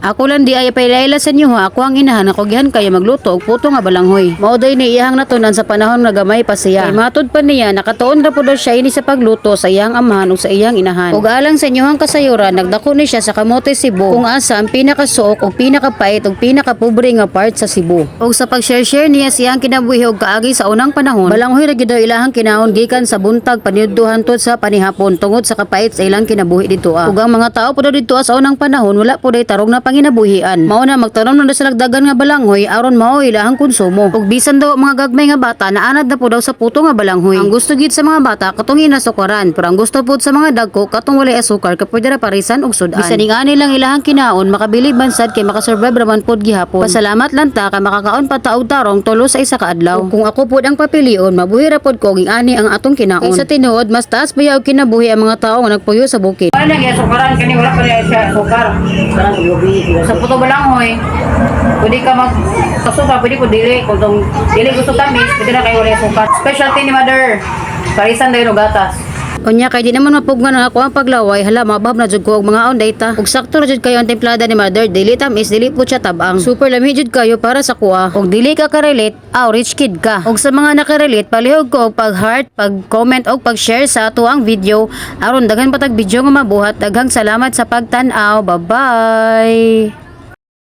Ako lang di ay pailaila sa inyo ha. Ako ang inahan ako gihan kayo magluto og puto nga balanghoy. Mao day ni iyang natunan sa panahon nga gamay pa siya. Kay matud pa niya nakatuon ra pud daw siya ini sa pagluto sa iyang amahan ug sa iyang inahan. Ug alang sa inyohang kasayuran nagdako ni siya sa kamote Cebu kung asa ang pinakasuok ug pinakapait ug pinakapobre nga part sa Cebu. Ug sa pag-share niya siyang kinabuhi ug kaagi sa unang panahon, balanghoy ra gyud daw ilahang kinahon gikan sa buntag paniudtuhan tod sa panihapon tungod sa kapait sa ilang kinabuhi dito. Ug ang mga tao pud dito sa unang panahon wala pud tarong na panginabuhian. Mao na magtanom na sila dagan nga balanghoy aron mao ilahang konsumo. Ug bisan daw mga gagmay nga bata naanad na pud daw sa puto nga balanghoy. Ang gusto gid sa mga bata katong inasukaran, pero ang gusto pud sa mga dagko katong walay asukar kay pwede ra parisan og sudan. Bisan ingani lang ilahang kinaon makabili bansad kay makasurvive raman pud gihapon. Pasalamat lang ta kay makakaon pa ta og tarong tulo sa isa ka adlaw. Ug kung ako pud ang papilion mabuhi ra pud ko ingani ang atong kinaon. Kay sa tinuod mas taas pa yaw kinabuhi ang mga tawo nga nagpuyo sa bukid. Ano lang asukaran kani wala pa siya asukar. Sa puto balanghoy, pwede ka magkasuka, pwede ko dili. Kung dili gusto tamis, pwede na kayo wala asukar. Specialty ni mother, parisan dayon og gatas. Unya kay di naman mapugman ang ako ang paglaway, hala mabab na jud ko og mga onday ta. Ug sakto ra jud kayo ang templada ni mother, dili tamis, dili po siya tabang. Super lami jud kayo para sa kuha. Ug dili ka ka-relate, rich kid ka. Ug sa mga naka-relate, palihog ko og pag-heart, pag-comment og pag-share sa ato ang video aron daghan patag video nga mabuhat. Daghang salamat sa pagtan-aw. Bye-bye.